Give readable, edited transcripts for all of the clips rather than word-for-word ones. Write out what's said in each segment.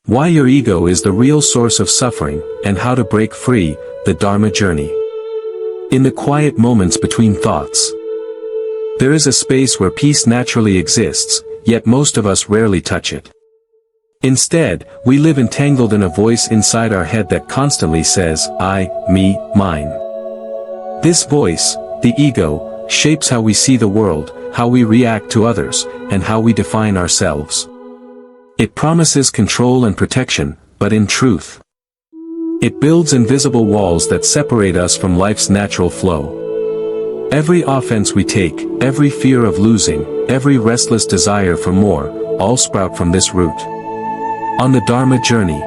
Why your ego is the real source of suffering, and how to break free, the Dharma journey. In the quiet moments between thoughts, there is a space where peace naturally exists, yet most of us rarely touch it. Instead, we live entangled in a voice inside our head that constantly says, I, me, mine. This voice, the ego, shapes how we see the world, how we react to others, and how we define ourselves. It promises control and protection, but in truth, it builds invisible walls that separate us from life's natural flow. Every offense we take, every fear of losing, every restless desire for more, all sprout from this root. On the Dharma journey,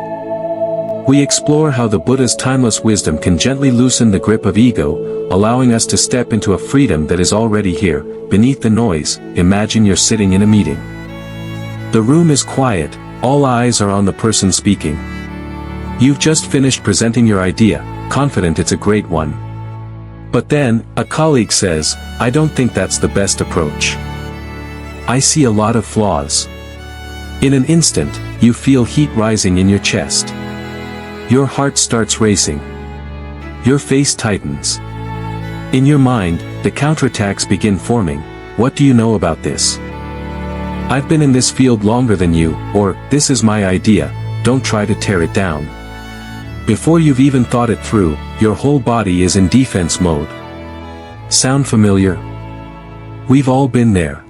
we explore how the Buddha's timeless wisdom can gently loosen the grip of ego, allowing us to step into a freedom that is already here. Beneath the noise, imagine you're sitting in a meeting. The room is quiet, all eyes are on the person speaking. You've just finished presenting your idea, confident it's a great one. But then, a colleague says, I don't think that's the best approach. I see a lot of flaws. In an instant, you feel heat rising in your chest. Your heart starts racing. Your face tightens. In your mind, the counterattacks begin forming. What do you know about this? I've been in this field longer than you, or, this is my idea, don't try to tear it down. Before you've even thought it through, your whole body is in defense mode. Sound familiar? We've all been there.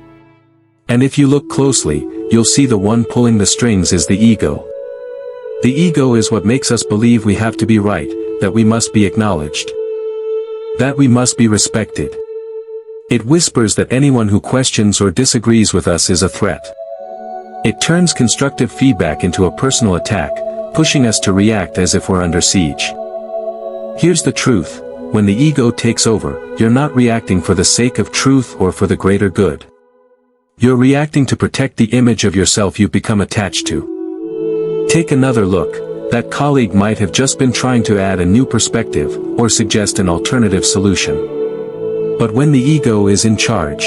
And if you look closely, you'll see the one pulling the strings is the ego. The ego is what makes us believe we have to be right, that we must be acknowledged, that we must be respected. It whispers that anyone who questions or disagrees with us is a threat. It turns constructive feedback into a personal attack, pushing us to react as if we're under siege. Here's the truth, when the ego takes over, you're not reacting for the sake of truth or for the greater good. You're reacting to protect the image of yourself you've become attached to. Take another look, that colleague might have just been trying to add a new perspective, or suggest an alternative solution. But when the ego is in charge,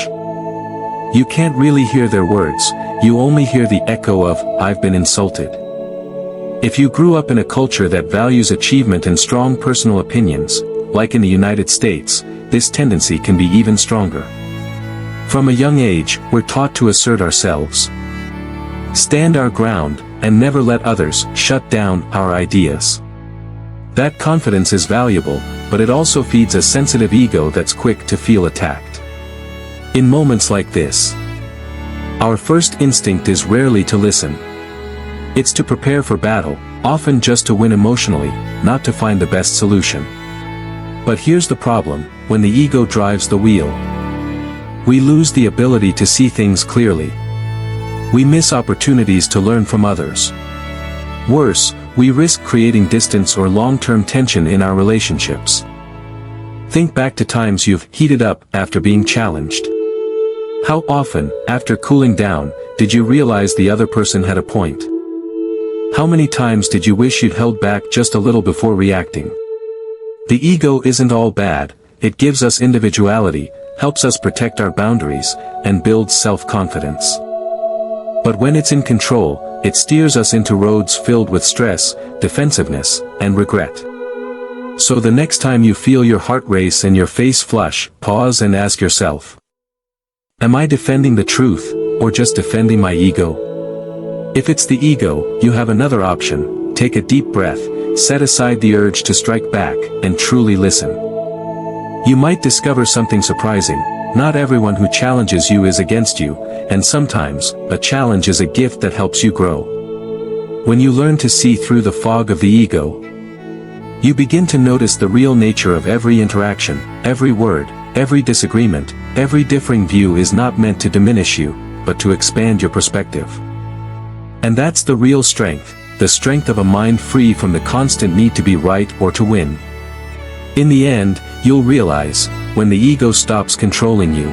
you can't really hear their words, you only hear the echo of, I've been insulted. If you grew up in a culture that values achievement and strong personal opinions, like in the United States, this tendency can be even stronger. From a young age, we're taught to assert ourselves, stand our ground, and never let others shut down our ideas. That confidence is valuable, but it also feeds a sensitive ego that's quick to feel attacked. In moments like this, our first instinct is rarely to listen. It's to prepare for battle, often just to win emotionally, not to find the best solution. But here's the problem, when the ego drives the wheel, we lose the ability to see things clearly. We miss opportunities to learn from others. Worse, we risk creating distance or long-term tension in our relationships. Think back to times you've heated up after being challenged. How often, after cooling down, did you realize the other person had a point? How many times did you wish you'd held back just a little before reacting? The ego isn't all bad, it gives us individuality, helps us protect our boundaries, and builds self-confidence. But when it's in control, it steers us into roads filled with stress, defensiveness, and regret. So the next time you feel your heart race and your face flush, pause and ask yourself, am I defending the truth, or just defending my ego? If it's the ego, you have another option. Take a deep breath, set aside the urge to strike back, and truly listen. You might discover something surprising. Not everyone who challenges you is against you, and sometimes, a challenge is a gift that helps you grow. When you learn to see through the fog of the ego, you begin to notice the real nature of every interaction, every word, every disagreement, every differing view is not meant to diminish you, but to expand your perspective. And that's the real strength, the strength of a mind free from the constant need to be right or to win. In the end, you'll realize, when the ego stops controlling you,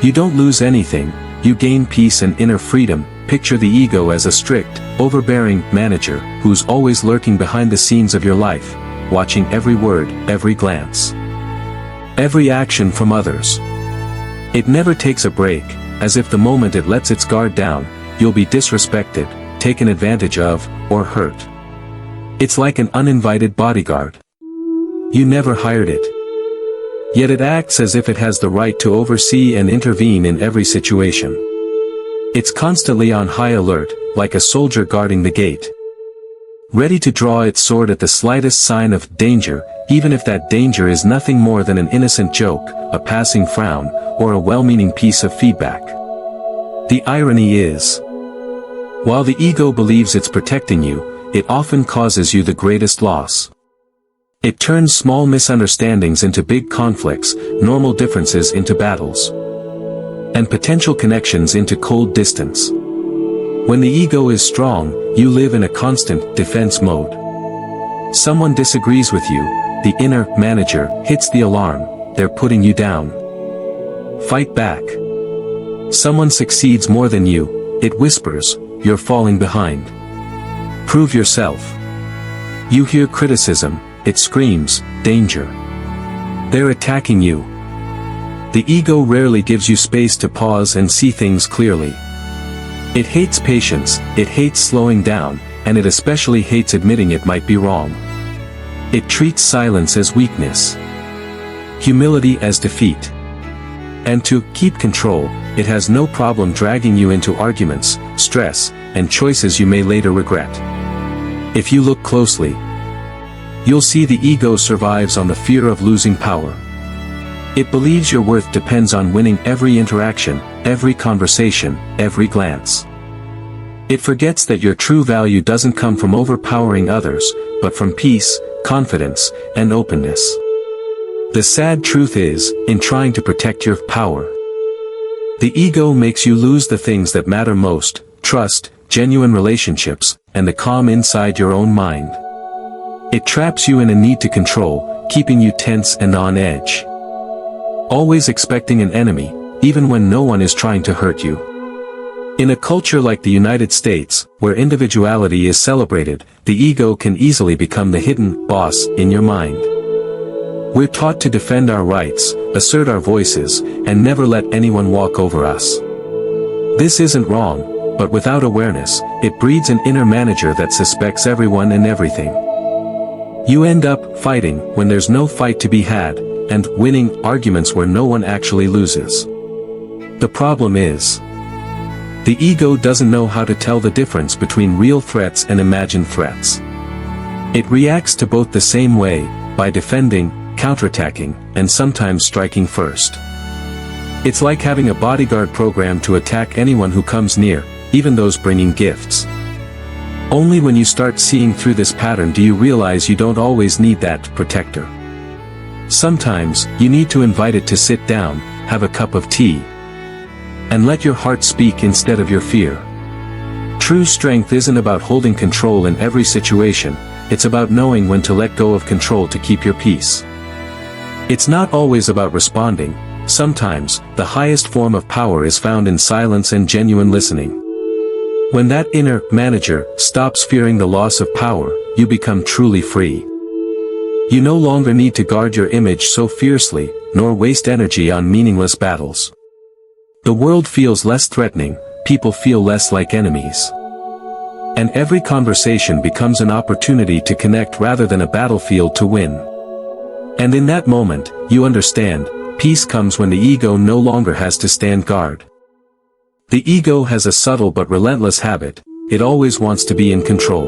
you don't lose anything, you gain peace and inner freedom. Picture the ego as a strict, overbearing manager, who's always lurking behind the scenes of your life, watching every word, every glance, every action from others. It never takes a break, as if the moment it lets its guard down, you'll be disrespected, taken advantage of, or hurt. It's like an uninvited bodyguard. You never hired it. Yet it acts as if it has the right to oversee and intervene in every situation. It's constantly on high alert, like a soldier guarding the gate, ready to draw its sword at the slightest sign of danger, even if that danger is nothing more than an innocent joke, a passing frown, or a well-meaning piece of feedback. The irony is, while the ego believes it's protecting you, it often causes you the greatest loss. It turns small misunderstandings into big conflicts, normal differences into battles, and potential connections into cold distance. When the ego is strong, you live in a constant defense mode. Someone disagrees with you, the inner manager hits the alarm, they're putting you down. Fight back. Someone succeeds more than you, it whispers, you're falling behind. Prove yourself. You hear criticism, it screams, danger. They're attacking you. The ego rarely gives you space to pause and see things clearly. It hates patience, it hates slowing down, and it especially hates admitting it might be wrong. It treats silence as weakness, humility as defeat. And to keep control, it has no problem dragging you into arguments, stress, and choices you may later regret. If you look closely, you'll see the ego survives on the fear of losing power. It believes your worth depends on winning every interaction, every conversation, every glance. It forgets that your true value doesn't come from overpowering others, but from peace, confidence, and openness. The sad truth is, in trying to protect your power, the ego makes you lose the things that matter most: trust, genuine relationships, and the calm inside your own mind. It traps you in a need to control, keeping you tense and on edge, always expecting an enemy, even when no one is trying to hurt you. In a culture like the United States, where individuality is celebrated, the ego can easily become the hidden boss in your mind. We're taught to defend our rights, assert our voices, and never let anyone walk over us. This isn't wrong, but without awareness, it breeds an inner manager that suspects everyone and everything. You end up fighting when there's no fight to be had, and winning arguments where no one actually loses. The problem is, the ego doesn't know how to tell the difference between real threats and imagined threats. It reacts to both the same way, by defending, counterattacking, and sometimes striking first. It's like having a bodyguard program to attack anyone who comes near, even those bringing gifts. Only when you start seeing through this pattern do you realize you don't always need that protector. Sometimes, you need to invite it to sit down, have a cup of tea, and let your heart speak instead of your fear. True strength isn't about holding control in every situation, it's about knowing when to let go of control to keep your peace. It's not always about responding. Sometimes, the highest form of power is found in silence and genuine listening. When that inner manager stops fearing the loss of power, you become truly free. You no longer need to guard your image so fiercely, nor waste energy on meaningless battles. The world feels less threatening, people feel less like enemies. And every conversation becomes an opportunity to connect rather than a battlefield to win. And in that moment, you understand, peace comes when the ego no longer has to stand guard. The ego has a subtle but relentless habit: it always wants to be in control.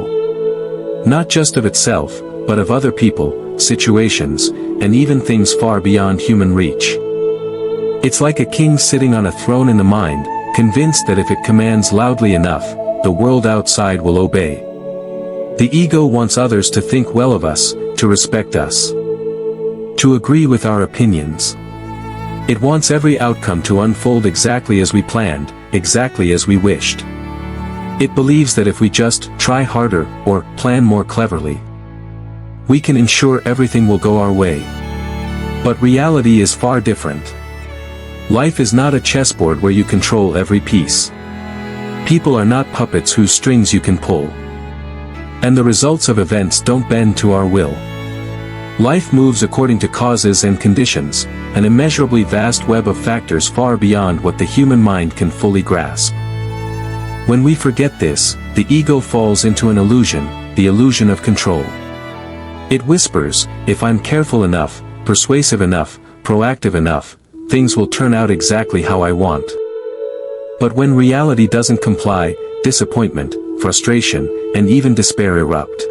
Not just of itself, but of other people, situations, and even things far beyond human reach. It's like a king sitting on a throne in the mind, convinced that if it commands loudly enough, the world outside will obey. The ego wants others to think well of us, to respect us, to agree with our opinions. It wants every outcome to unfold exactly as we planned, exactly as we wished. It believes that if we just try harder, or plan more cleverly, we can ensure everything will go our way. But reality is far different. Life is not a chessboard where you control every piece. People are not puppets whose strings you can pull. And the results of events don't bend to our will. Life moves according to causes and conditions, an immeasurably vast web of factors far beyond what the human mind can fully grasp. When we forget this, the ego falls into an illusion, the illusion of control. It whispers, if I'm careful enough, persuasive enough, proactive enough, things will turn out exactly how I want. But when reality doesn't comply, disappointment, frustration, and even despair erupt.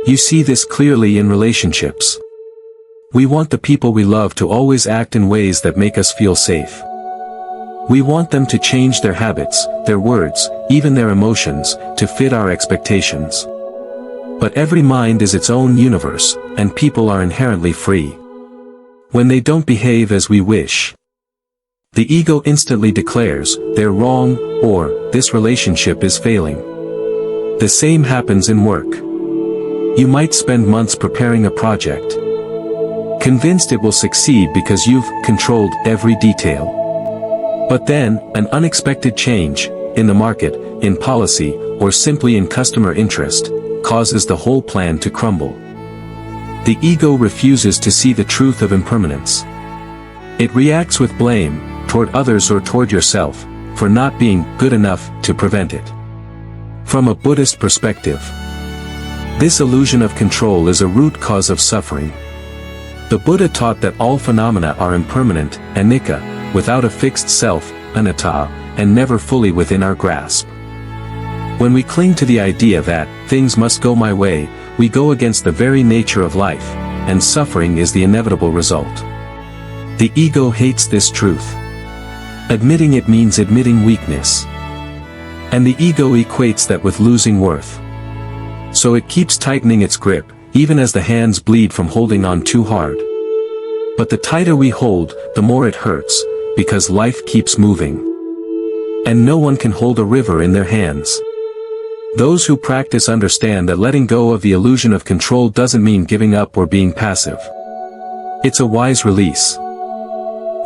You see this clearly in relationships. We want the people we love to always act in ways that make us feel safe. We want them to change their habits, their words, even their emotions, to fit our expectations. But every mind is its own universe, and people are inherently free. When they don't behave as we wish, the ego instantly declares, they're wrong, or, this relationship is failing. The same happens in work. You might spend months preparing a project, convinced it will succeed because you've controlled every detail. But then, an unexpected change, in the market, in policy, or simply in customer interest, causes the whole plan to crumble. The ego refuses to see the truth of impermanence. It reacts with blame, toward others or toward yourself, for not being good enough to prevent it. From a Buddhist perspective, this illusion of control is a root cause of suffering. The Buddha taught that all phenomena are impermanent, anicca, without a fixed self, anatta, and never fully within our grasp. When we cling to the idea that things must go my way, we go against the very nature of life, and suffering is the inevitable result. The ego hates this truth. Admitting it means admitting weakness. And the ego equates that with losing worth. So it keeps tightening its grip, even as the hands bleed from holding on too hard. But the tighter we hold, the more it hurts, because life keeps moving. And no one can hold a river in their hands. Those who practice understand that letting go of the illusion of control doesn't mean giving up or being passive. It's a wise release.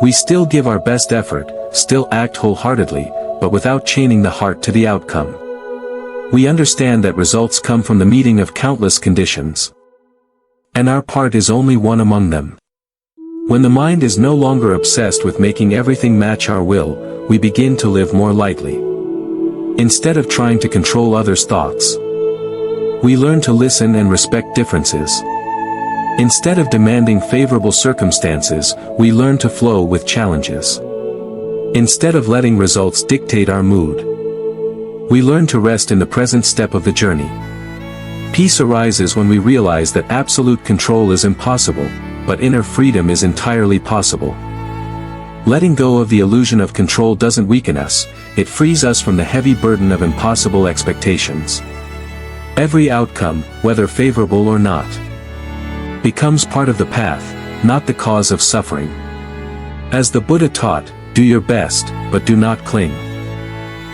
We still give our best effort, still act wholeheartedly, but without chaining the heart to the outcome. We understand that results come from the meeting of countless conditions. And our part is only one among them. When the mind is no longer obsessed with making everything match our will, we begin to live more lightly. Instead of trying to control others' thoughts, we learn to listen and respect differences. Instead of demanding favorable circumstances, we learn to flow with challenges. Instead of letting results dictate our mood, we learn to rest in the present step of the journey. Peace arises when we realize that absolute control is impossible, but inner freedom is entirely possible. Letting go of the illusion of control doesn't weaken us, it frees us from the heavy burden of impossible expectations. Every outcome, whether favorable or not, becomes part of the path, not the cause of suffering. As the Buddha taught, do your best, but do not cling.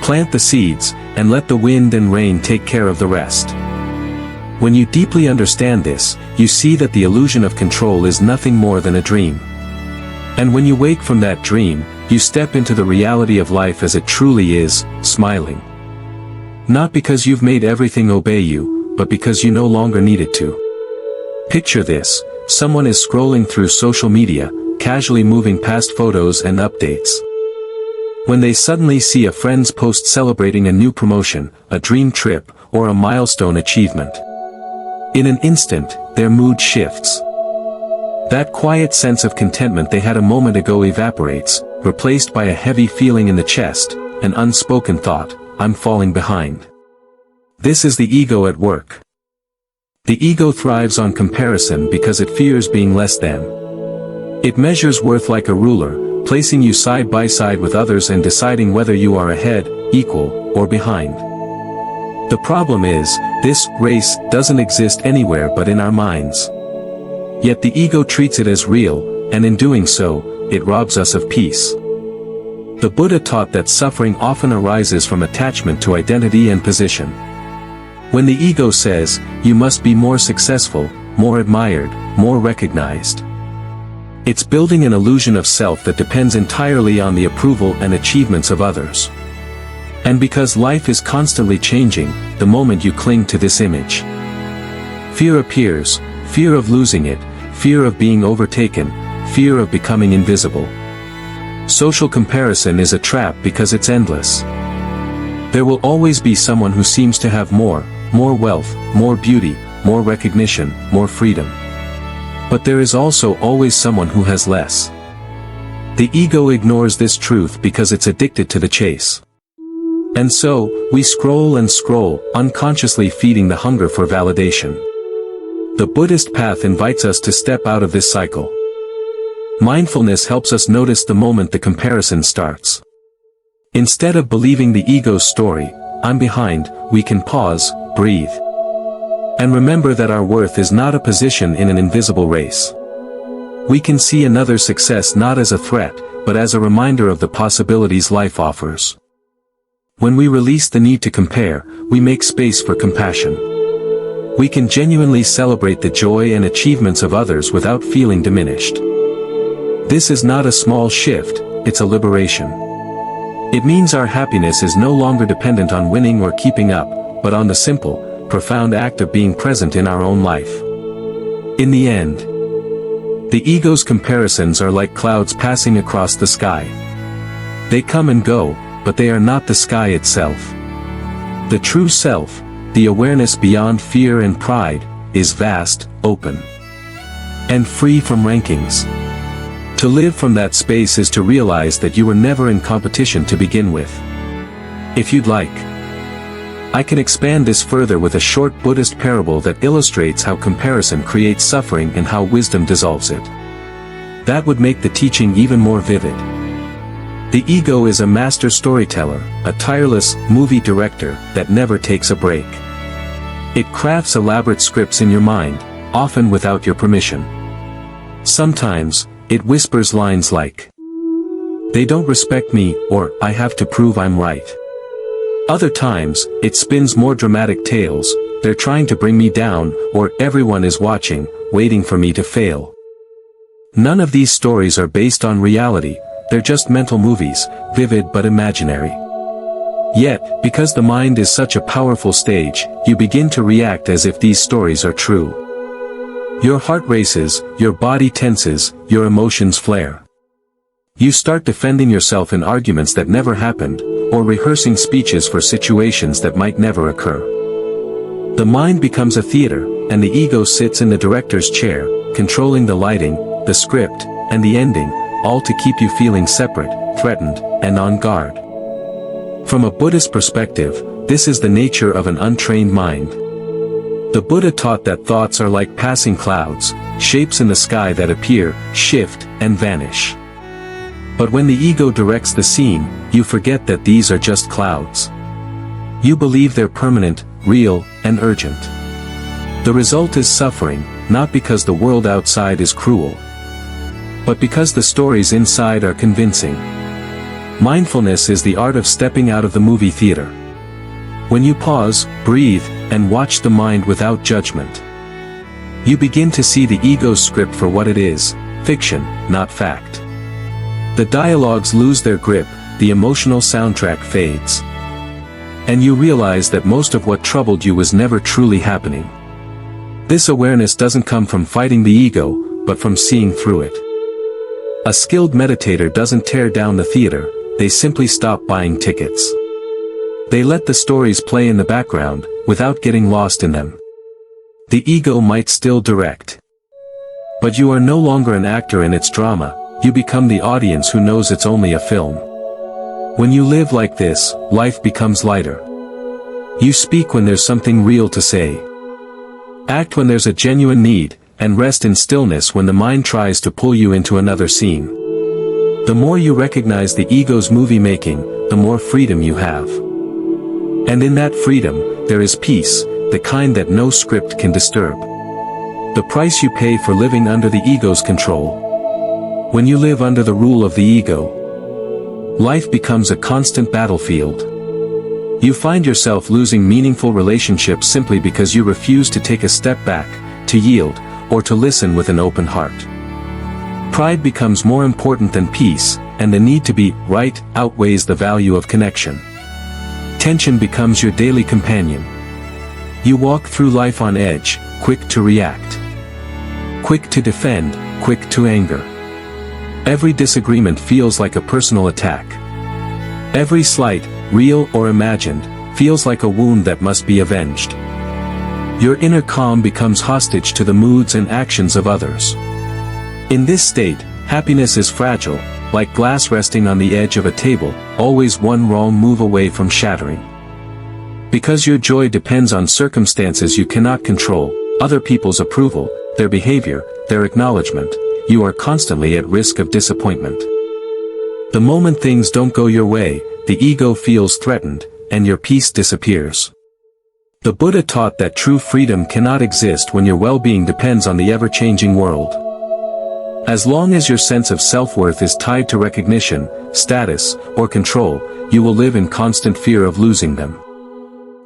Plant the seeds, and let the wind and rain take care of the rest. When you deeply understand this, you see that the illusion of control is nothing more than a dream. And when you wake from that dream, you step into the reality of life as it truly is, smiling. Not because you've made everything obey you, but because you no longer need it to. Picture this, someone is scrolling through social media, casually moving past photos and updates. When they suddenly see a friend's post celebrating a new promotion, a dream trip, or a milestone achievement, in an instant, their mood shifts. That quiet sense of contentment they had a moment ago evaporates, replaced by a heavy feeling in the chest, an unspoken thought, I'm falling behind. This is the ego at work. The ego thrives on comparison because it fears being less than. It measures worth like a ruler, placing you side by side with others and deciding whether you are ahead, equal, or behind. The problem is, this race doesn't exist anywhere but in our minds. Yet the ego treats it as real, and in doing so, it robs us of peace. The Buddha taught that suffering often arises from attachment to identity and position. When the ego says, you must be more successful, more admired, more recognized, it's building an illusion of self that depends entirely on the approval and achievements of others. And because life is constantly changing, the moment you cling to this image, fear appears, fear of losing it, fear of being overtaken, fear of becoming invisible. Social comparison is a trap because it's endless. There will always be someone who seems to have more wealth, more beauty, more recognition, more freedom. But there is also always someone who has less. The ego ignores this truth because it's addicted to the chase. And so, we scroll and scroll, unconsciously feeding the hunger for validation. The Buddhist path invites us to step out of this cycle. Mindfulness helps us notice the moment the comparison starts. Instead of believing the ego's story, "I'm behind," we can pause, breathe, and remember that our worth is not a position in an invisible race. We can see another's success not as a threat, but as a reminder of the possibilities life offers. When we release the need to compare, we make space for compassion. We can genuinely celebrate the joy and achievements of others without feeling diminished. This is not a small shift, it's a liberation. It means our happiness is no longer dependent on winning or keeping up, but on the simple, profound act of being present in our own life. In the end, the ego's comparisons are like clouds passing across the sky. They come and go, but they are not the sky itself. The true self, the awareness beyond fear and pride, is vast, open, and free from rankings. To live from that space is to realize that you were never in competition to begin with. If you'd like, I can expand this further with a short Buddhist parable that illustrates how comparison creates suffering and how wisdom dissolves it. That would make the teaching even more vivid. The ego is a master storyteller, a tireless movie director that never takes a break. It crafts elaborate scripts in your mind, often without your permission. Sometimes, it whispers lines like, "They don't respect me," or "I have to prove I'm right." Other times, it spins more dramatic tales, "They're trying to bring me down," or "Everyone is watching, waiting for me to fail." None of these stories are based on reality, they're just mental movies, vivid but imaginary. Yet, because the mind is such a powerful stage, you begin to react as if these stories are true. Your heart races, your body tenses, your emotions flare. You start defending yourself in arguments that never happened, or rehearsing speeches for situations that might never occur. The mind becomes a theater, and the ego sits in the director's chair, controlling the lighting, the script, and the ending, all to keep you feeling separate, threatened, and on guard. From a Buddhist perspective, this is the nature of an untrained mind. The Buddha taught that thoughts are like passing clouds, shapes in the sky that appear, shift, and vanish. But when the ego directs the scene, you forget that these are just clouds. You believe they're permanent, real, and urgent. The result is suffering, not because the world outside is cruel, but because the stories inside are convincing. Mindfulness is the art of stepping out of the movie theater. When you pause, breathe, and watch the mind without judgment, you begin to see the ego's script for what it is, fiction, not fact. The dialogues lose their grip, the emotional soundtrack fades. And you realize that most of what troubled you was never truly happening. This awareness doesn't come from fighting the ego, but from seeing through it. A skilled meditator doesn't tear down the theater, they simply stop buying tickets. They let the stories play in the background, without getting lost in them. The ego might still direct, but you are no longer an actor in its drama, you become the audience who knows it's only a film. When you live like this, life becomes lighter. You speak when there's something real to say. Act when there's a genuine need, and rest in stillness when the mind tries to pull you into another scene. The more you recognize the ego's movie making, the more freedom you have. And in that freedom, there is peace, the kind that no script can disturb. The price you pay for living under the ego's control. When you live under the rule of the ego, life becomes a constant battlefield. You find yourself losing meaningful relationships simply because you refuse to take a step back, to yield, or to listen with an open heart. Pride becomes more important than peace, and the need to be right outweighs the value of connection. Tension becomes your daily companion. You walk through life on edge, quick to react, quick to defend, quick to anger. Every disagreement feels like a personal attack. Every slight, real or imagined, feels like a wound that must be avenged. Your inner calm becomes hostage to the moods and actions of others. In this state, happiness is fragile, like glass resting on the edge of a table, always one wrong move away from shattering. Because your joy depends on circumstances you cannot control, other people's approval, their behavior, their acknowledgement, you are constantly at risk of disappointment. The moment things don't go your way, the ego feels threatened, and your peace disappears. The Buddha taught that true freedom cannot exist when your well-being depends on the ever-changing world. As long as your sense of self-worth is tied to recognition, status, or control, you will live in constant fear of losing them.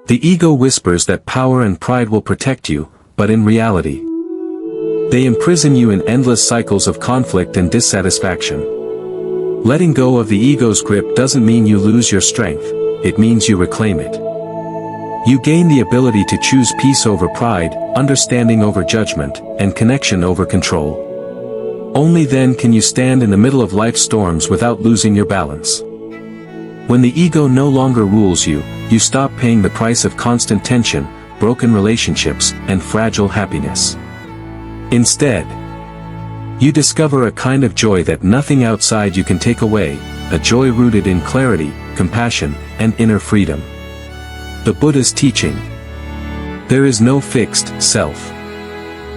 The ego whispers that power and pride will protect you, but in reality, they imprison you in endless cycles of conflict and dissatisfaction. Letting go of the ego's grip doesn't mean you lose your strength, it means you reclaim it. You gain the ability to choose peace over pride, understanding over judgment, and connection over control. Only then can you stand in the middle of life's storms without losing your balance. When the ego no longer rules you, you stop paying the price of constant tension, broken relationships, and fragile happiness. Instead, you discover a kind of joy that nothing outside you can take away, a joy rooted in clarity, compassion, and inner freedom. The Buddha's teaching. There is no fixed self.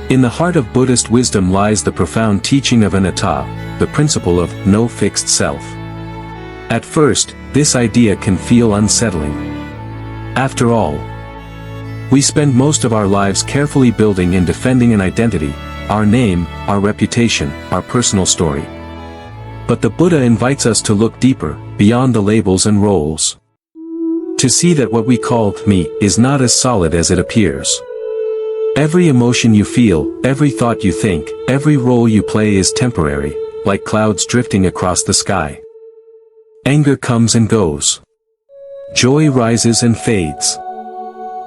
In the heart of Buddhist wisdom lies the profound teaching of anatta, the principle of no fixed self. At first, this idea can feel unsettling. After all, we spend most of our lives carefully building and defending an identity, our name, our reputation, our personal story. But the Buddha invites us to look deeper, beyond the labels and roles. To see that what we call me is not as solid as it appears. Every emotion you feel, every thought you think, every role you play is temporary, like clouds drifting across the sky. Anger comes and goes. Joy rises and fades.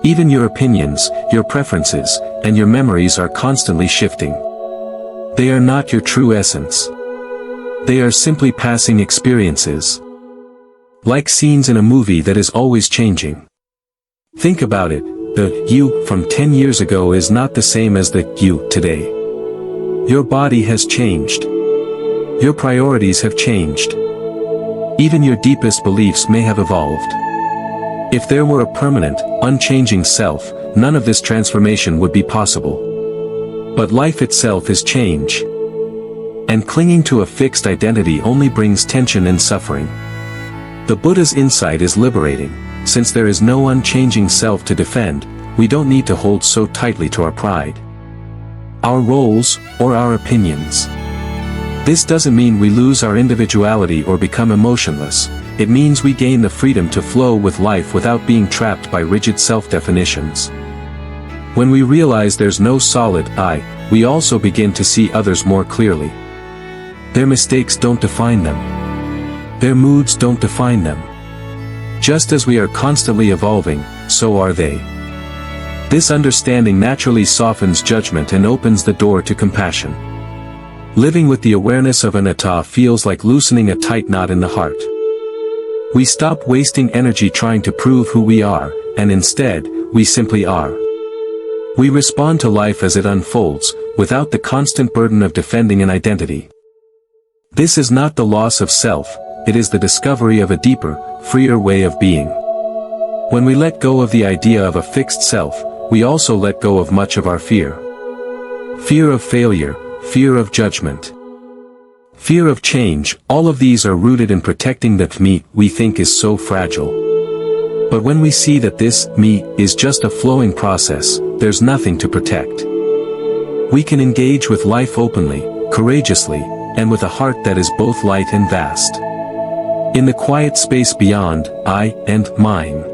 Even your opinions, your preferences, and your memories are constantly shifting. They are not your true essence. They are simply passing experiences. Like scenes in a movie that is always changing. Think about it, the you from 10 years ago is not the same as the you today. Your body has changed. Your priorities have changed. Even your deepest beliefs may have evolved. If there were a permanent, unchanging self, none of this transformation would be possible. But life itself is change. And clinging to a fixed identity only brings tension and suffering. The Buddha's insight is liberating. Since there is no unchanging self to defend, we don't need to hold so tightly to our pride, our roles, or our opinions. This doesn't mean we lose our individuality or become emotionless. It means we gain the freedom to flow with life without being trapped by rigid self-definitions. When we realize there's no solid I, we also begin to see others more clearly. Their mistakes don't define them. Their moods don't define them. Just as we are constantly evolving, so are they. This understanding naturally softens judgment and opens the door to compassion. Living with the awareness of anatta feels like loosening a tight knot in the heart. We stop wasting energy trying to prove who we are, and instead, we simply are. We respond to life as it unfolds, without the constant burden of defending an identity. This is not the loss of self, it is the discovery of a deeper, freer way of being. When we let go of the idea of a fixed self, we also let go of much of our fear. Fear of failure, fear of judgment, fear of change, all of these are rooted in protecting that me we think is so fragile. But when we see that this me is just a flowing process, there's nothing to protect. We can engage with life openly, courageously, and with a heart that is both light and vast. In the quiet space beyond I and mine,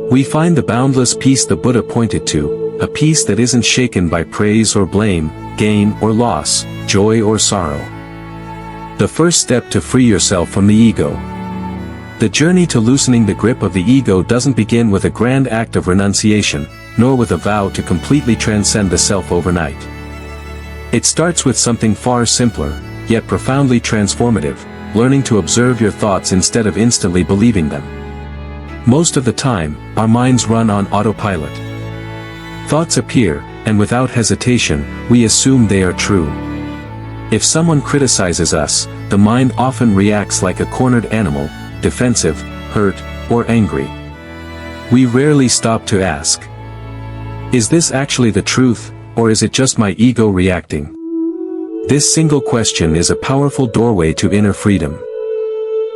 we find the boundless peace the Buddha pointed to, a peace that isn't shaken by praise or blame, gain or loss, joy or sorrow. The first step to free yourself from the ego. The journey to loosening the grip of the ego doesn't begin with a grand act of renunciation, nor with a vow to completely transcend the self overnight. It starts with something far simpler, yet profoundly transformative, learning to observe your thoughts instead of instantly believing them. Most of the time, our minds run on autopilot. Thoughts appear, and without hesitation, we assume they are true. If someone criticizes us, the mind often reacts like a cornered animal, defensive, hurt, or angry. We rarely stop to ask, is this actually the truth, or is it just my ego reacting? This single question is a powerful doorway to inner freedom.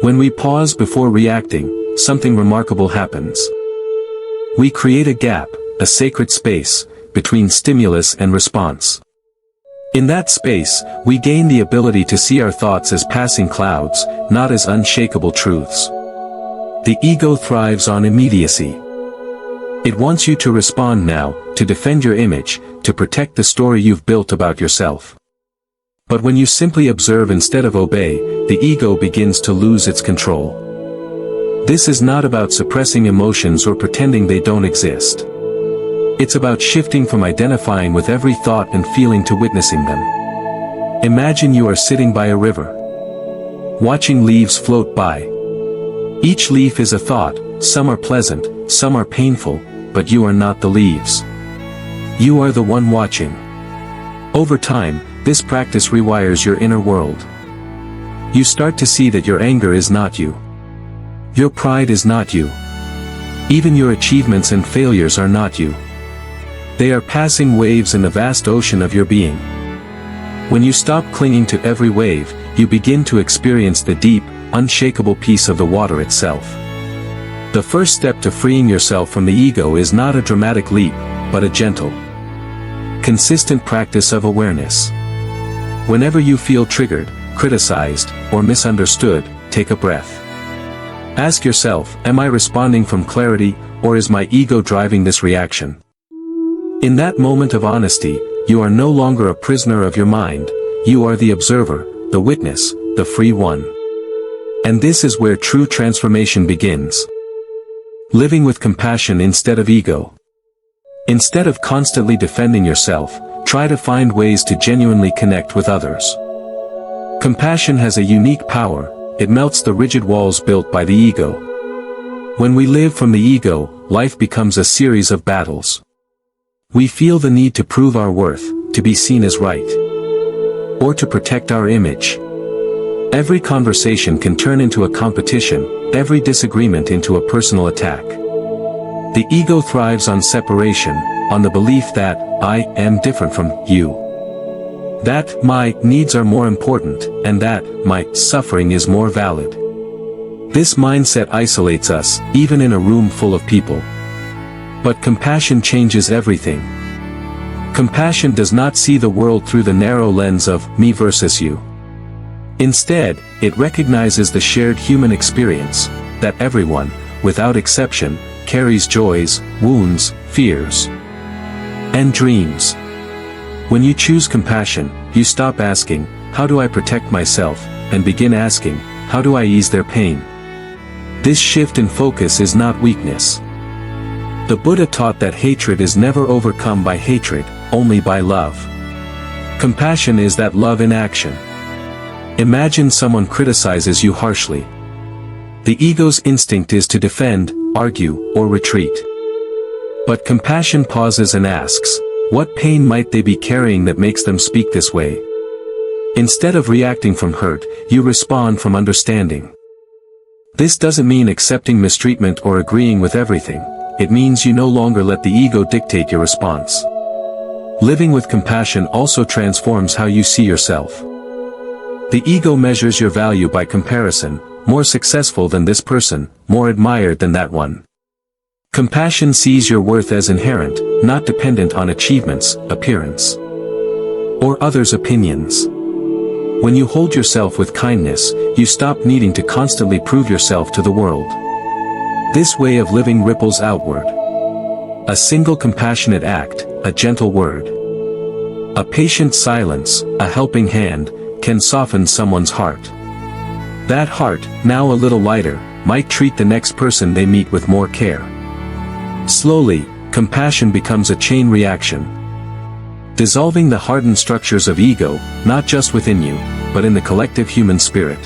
When we pause before reacting, something remarkable happens. We create a gap, a sacred space, between stimulus and response. In that space, we gain the ability to see our thoughts as passing clouds, not as unshakable truths. The ego thrives on immediacy. It wants you to respond now, to defend your image, to protect the story you've built about yourself. But when you simply observe instead of obey, the ego begins to lose its control. This is not about suppressing emotions or pretending they don't exist. It's about shifting from identifying with every thought and feeling to witnessing them. Imagine you are sitting by a river, watching leaves float by. Each leaf is a thought, some are pleasant, some are painful, but you are not the leaves. You are the one watching. Over time, this practice rewires your inner world. You start to see that your anger is not you. Your pride is not you. Even your achievements and failures are not you. They are passing waves in the vast ocean of your being. When you stop clinging to every wave, you begin to experience the deep, unshakable peace of the water itself. The first step to freeing yourself from the ego is not a dramatic leap, but a gentle, consistent practice of awareness. Whenever you feel triggered, criticized, or misunderstood, take a breath. Ask yourself, am I responding from clarity, or is my ego driving this reaction? In that moment of honesty, you are no longer a prisoner of your mind, you are the observer, the witness, the free one. And this is where true transformation begins. Living with compassion instead of ego. Instead of constantly defending yourself, try to find ways to genuinely connect with others. Compassion has a unique power, it melts the rigid walls built by the ego. When we live from the ego, life becomes a series of battles. We feel the need to prove our worth, to be seen as right, or to protect our image. Every conversation can turn into a competition, every disagreement into a personal attack. The ego thrives on separation, on the belief that, I am different from you. That, my needs are more important, and that, my suffering is more valid. This mindset isolates us, even in a room full of people. But compassion changes everything. Compassion does not see the world through the narrow lens of me versus you. Instead, it recognizes the shared human experience, that everyone, without exception, carries joys, wounds, fears, and dreams. When you choose compassion, you stop asking, how do I protect myself, and begin asking, how do I ease their pain? This shift in focus is not weakness. The Buddha taught that hatred is never overcome by hatred, only by love. Compassion is that love in action. Imagine someone criticizes you harshly. The ego's instinct is to defend, argue, or retreat. But compassion pauses and asks, what pain might they be carrying that makes them speak this way? Instead of reacting from hurt, you respond from understanding. This doesn't mean accepting mistreatment or agreeing with everything, it means you no longer let the ego dictate your response. Living with compassion also transforms how you see yourself. The ego measures your value by comparison, more successful than this person, more admired than that one. Compassion sees your worth as inherent, not dependent on achievements, appearance, or others' opinions. When you hold yourself with kindness, you stop needing to constantly prove yourself to the world. This way of living ripples outward. A single compassionate act, a gentle word, a patient silence, a helping hand, can soften someone's heart. That heart, now a little lighter, might treat the next person they meet with more care. Slowly, compassion becomes a chain reaction, dissolving the hardened structures of ego, not just within you, but in the collective human spirit.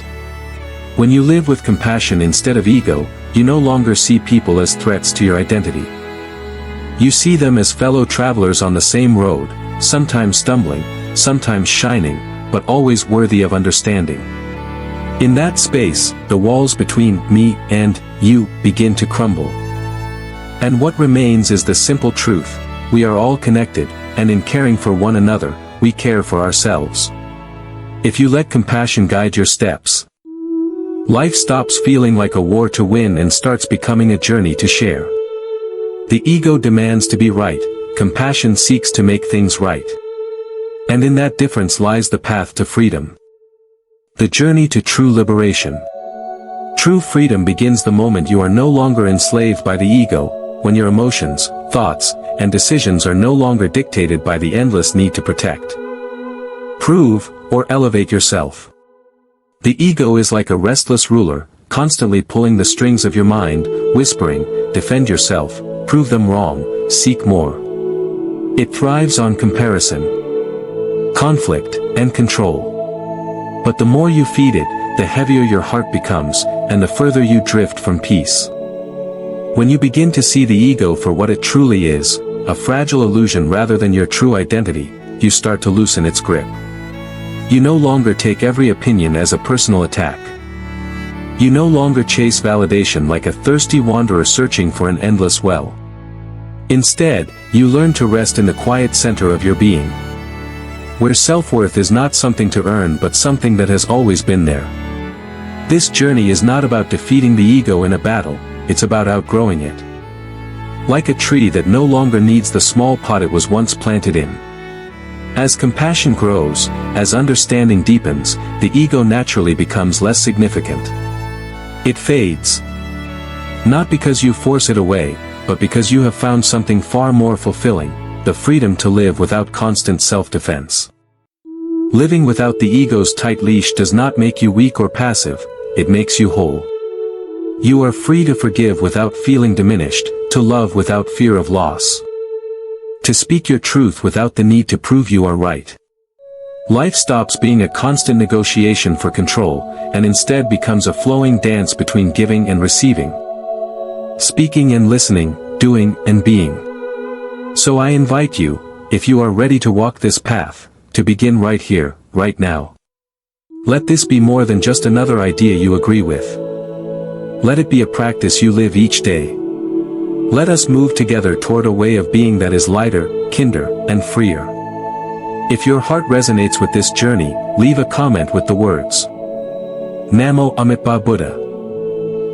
When you live with compassion instead of ego, you no longer see people as threats to your identity. You see them as fellow travelers on the same road, sometimes stumbling, sometimes shining, but always worthy of understanding. In that space, the walls between me and you begin to crumble. And what remains is the simple truth: we are all connected, and in caring for one another, we care for ourselves. If you let compassion guide your steps, life stops feeling like a war to win and starts becoming a journey to share. The ego demands to be right, compassion seeks to make things right. And in that difference lies the path to freedom. The journey to true liberation. True freedom begins the moment you are no longer enslaved by the ego, when your emotions, thoughts, and decisions are no longer dictated by the endless need to protect, prove, or elevate yourself. The ego is like a restless ruler, constantly pulling the strings of your mind, whispering, defend yourself, prove them wrong, seek more. It thrives on comparison, conflict, and control. But the more you feed it, the heavier your heart becomes, and the further you drift from peace. When you begin to see the ego for what it truly is, a fragile illusion rather than your true identity, you start to loosen its grip. You no longer take every opinion as a personal attack. You no longer chase validation like a thirsty wanderer searching for an endless well. Instead, you learn to rest in the quiet center of your being, where self-worth is not something to earn but something that has always been there. This journey is not about defeating the ego in a battle, it's about outgrowing it. Like a tree that no longer needs the small pot it was once planted in. As compassion grows, as understanding deepens, the ego naturally becomes less significant. It fades. Not because you force it away, but because you have found something far more fulfilling: the freedom to live without constant self-defense. Living without the ego's tight leash does not make you weak or passive, it makes you whole. You are free to forgive without feeling diminished, to love without fear of loss, to speak your truth without the need to prove you are right. Life stops being a constant negotiation for control, and instead becomes a flowing dance between giving and receiving, speaking and listening, doing and being. So I invite you, if you are ready to walk this path, to begin right here, right now. Let this be more than just another idea you agree with. Let it be a practice you live each day. Let us move together toward a way of being that is lighter, kinder, and freer. If your heart resonates with this journey, leave a comment with the words Namo Amitabha Buddha,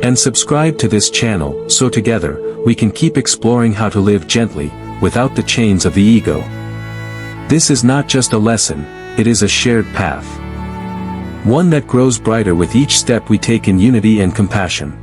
and subscribe to this channel so together we can keep exploring how to live gently, without the chains of the ego. This is not just a lesson, it is a shared path. One that grows brighter with each step we take in unity and compassion.